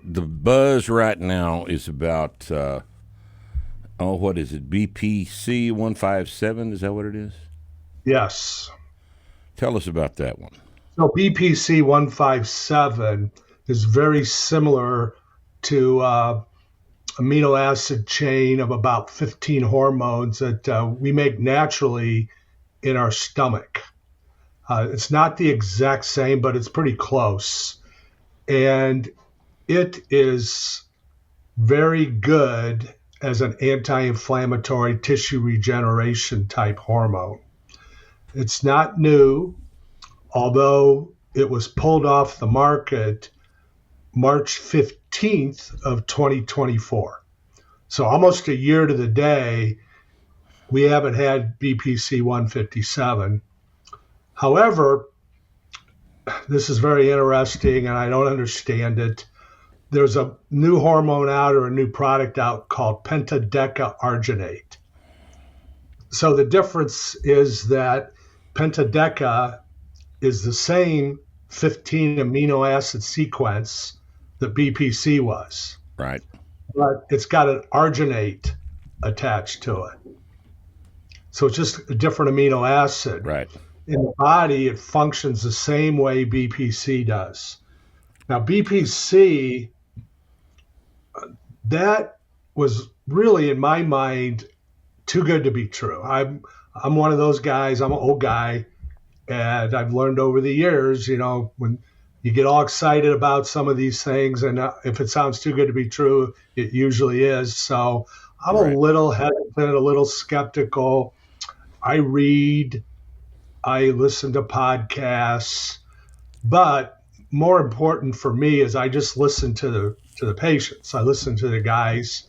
The buzz right now is about, what is it? BPC-157? Is that what it is? Yes. Tell us about that one. So BPC-157 is very similar to amino acid chain of about 15 hormones that we make naturally in our stomach. It's not the exact same, but it's pretty close. And it is very good as an anti-inflammatory tissue regeneration type hormone. It's not new, although it was pulled off the market March 15th of 2024. So almost a year to the day, we haven't had BPC 157. However, this is very interesting and I don't understand it. There's a new hormone out or a new product out called Pentadeca Arginate. So the difference is that Pentadeca is the same 15 amino acid sequence that BPC was. Right. But it's got an arginate attached to it. So it's just a different amino acid. Right. In the body, it functions the same way BPC does. Now, BPC, that was really, in my mind, too good to be true. I'm one of those guys. I'm an old guy, and I've learned over the years, when you get all excited about some of these things, and if it sounds too good to be true, it usually is. So I'm a little hesitant, a little skeptical. I read, I listen to podcasts, but more important for me is I just listen to the patients. I listen to the guys.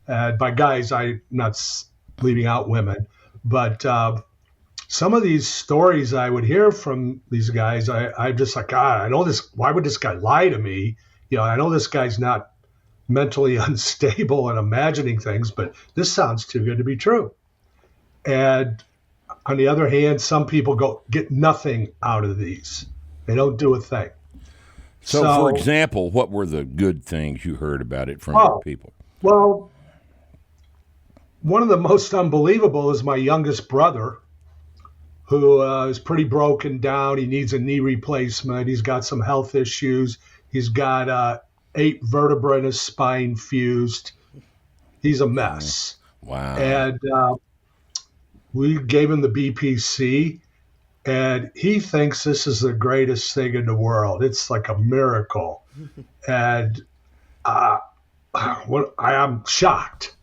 By guys, I'm not leaving out women, but some of these stories I would hear from these guys, I'm just like, God, I know this. Why would this guy lie to me? I know this guy's not mentally unstable and imagining things, but this sounds too good to be true. And on the other hand, some people get nothing out of these. They don't do a thing. So, for example, what were the good things you heard about it from your people? Well, one of the most unbelievable is my youngest brother, who is pretty broken down. He needs a knee replacement. He's got some health issues. He's got 8 vertebrae in his spine fused. He's a mess. Wow. And we gave him the BPC, and he thinks this is the greatest thing in the world. It's like a miracle. And I am shocked.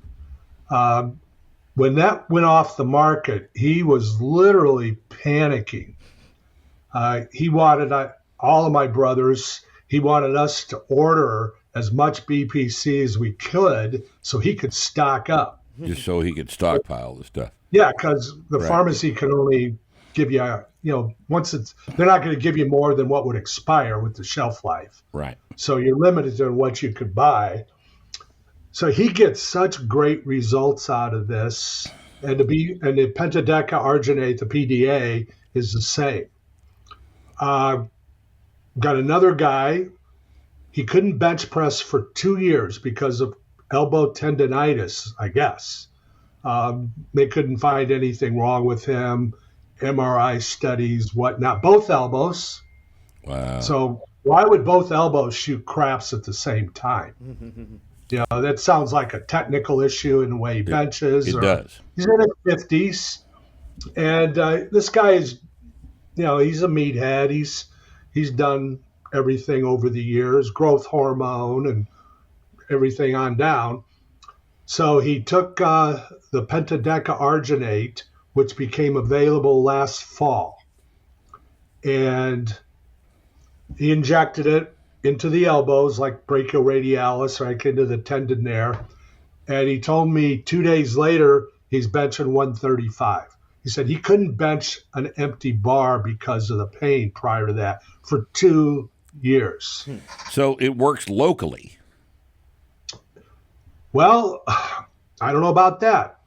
When that went off the market, he was literally panicking. He wanted all of my brothers, he wanted us to order as much BPC as we could so he could stock up. Just so he could stockpile the stuff. Yeah, because the pharmacy can only give you, they're not going to give you more than what would expire with the shelf life. Right. So you're limited to what you could buy. So he gets such great results out of this, and the Pentadeca Arginate, the PDA, is the same. Got another guy. He couldn't bench press for 2 years because of elbow tendonitis, I guess. They couldn't find anything wrong with him. MRI studies, whatnot. Both elbows. Wow. So why would both elbows shoot craps at the same time? That sounds like a technical issue in the way he benches. It does. He's in his 50s. And this guy is, he's a meathead. He's done everything over the years, growth hormone and everything on down. So he took the Pentadeca Arginate, which became available last fall, and he injected it into the elbows, like brachioradialis, right into the tendon there. And he told me 2 days later, he's benching 135. He said he couldn't bench an empty bar because of the pain prior to that for 2 years. So it works locally. Well, I don't know about that.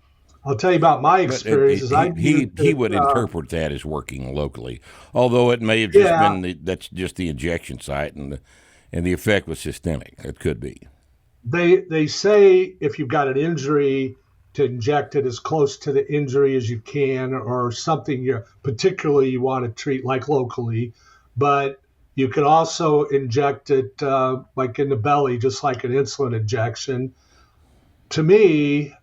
I'll tell you about my experiences. He would interpret that as working locally, although it may have just been that's just the injection site, and And the effect was systemic. It could be. They say if you've got an injury, to inject it as close to the injury as you can, or something you want to treat, like locally. But you can also inject it like in the belly, just like an insulin injection. To me,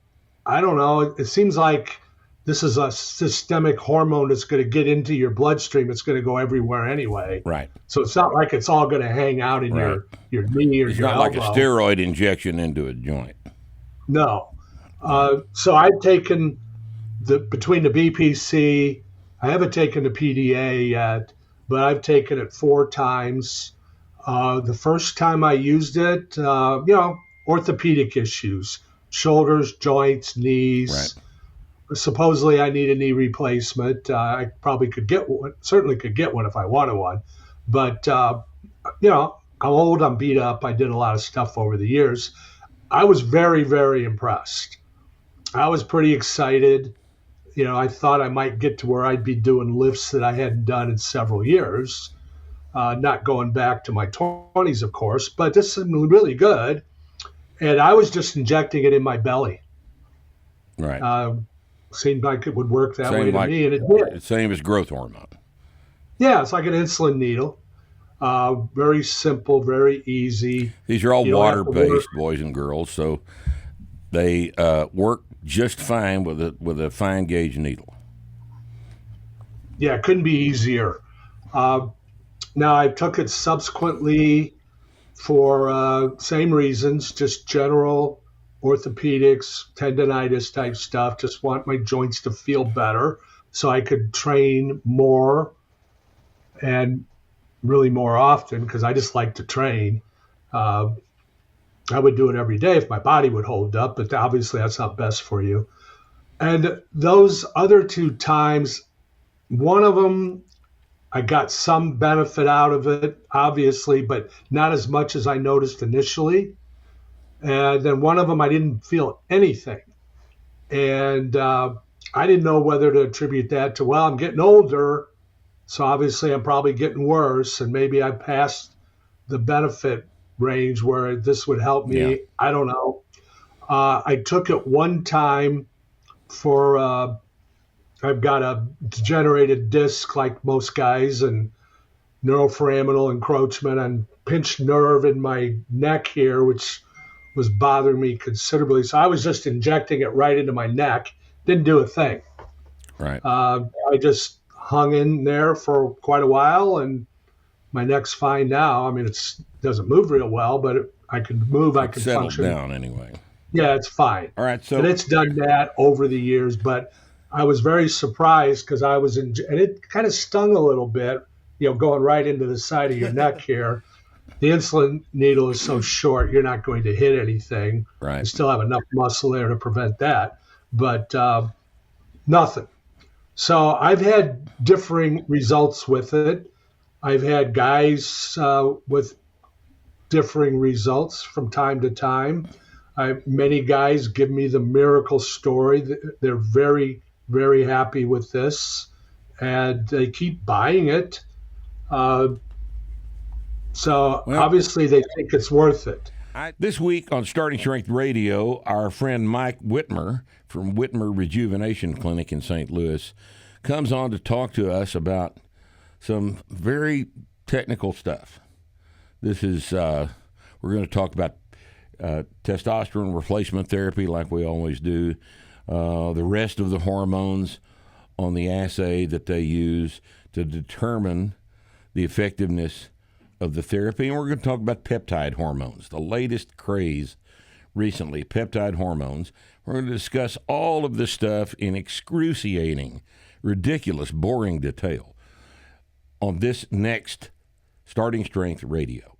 I don't know. It seems like this is a systemic hormone that's going to get into your bloodstream. It's going to go everywhere anyway. Right. So it's not like it's all going to hang out in your knee or it's your elbow. It's not like a steroid injection into a joint. No. So I've taken between the BPC, I haven't taken the PDA yet, but I've taken it 4 times. The first time I used it, orthopedic issues, shoulders, joints, knees. Right. Supposedly I need a knee replacement. I probably could get one, certainly could get one if I wanted one. But, I'm old, I'm beat up. I did a lot of stuff over the years. I was very, very impressed. I was pretty excited. I thought I might get to where I'd be doing lifts that I hadn't done in several years. Not going back to my 20s, of course, but this is really good. And I was just injecting it in my belly. Right. Seemed like it would work that way to me, and it did. Same as growth hormone. Yeah, it's like an insulin needle. Very simple, very easy. These are all water-based, boys and girls, so they work just fine with a fine gauge needle. Yeah, it couldn't be easier. Now, I took it subsequently for same reasons, just general orthopedics, tendonitis type stuff. Just want my joints to feel better so I could train more and really more often, because I just like to train. I would do it every day if my body would hold up, but obviously that's not best for you. And those other 2 times, one of them, I got some benefit out of it, obviously, but not as much as I noticed initially. And then one of them, I didn't feel anything. And I didn't know whether to attribute that to, I'm getting older, so obviously I'm probably getting worse, and maybe I passed the benefit range where this would help me. Yeah. I don't know. I took it one time for, I've got a degenerated disc like most guys, and neuroforaminal encroachment and pinched nerve in my neck here, which was bothering me considerably. So I was just injecting it right into my neck. Didn't do a thing. Right. I just hung in there for quite a while, and my neck's fine now. I mean, it doesn't move real well, but I can move. I can function. Settled down anyway. Yeah, it's fine. All right. So, and it's done that over the years, but I was very surprised because and it kind of stung a little bit, going right into the side of your neck here. The insulin needle is so short, you're not going to hit anything. Right. You still have enough muscle there to prevent that, but nothing. So I've had differing results with it. I've had guys with differing results from time to time. Many guys give me the miracle story. They're very, very happy with this, and they keep buying it. Obviously they think it's worth it. This week on Starting Strength Radio, our friend Mike Wittmer from Wittmer Rejuvenation Clinic in St. Louis comes on to talk to us about some very technical stuff. This is we're going to talk about testosterone replacement therapy like we always do, the rest of the hormones on the assay that they use to determine the effectiveness of the therapy. And we're going to talk about peptide hormones, the latest craze recently, peptide hormones. We're going to discuss all of this stuff in excruciating, ridiculous, boring detail on this next Starting Strength Radio.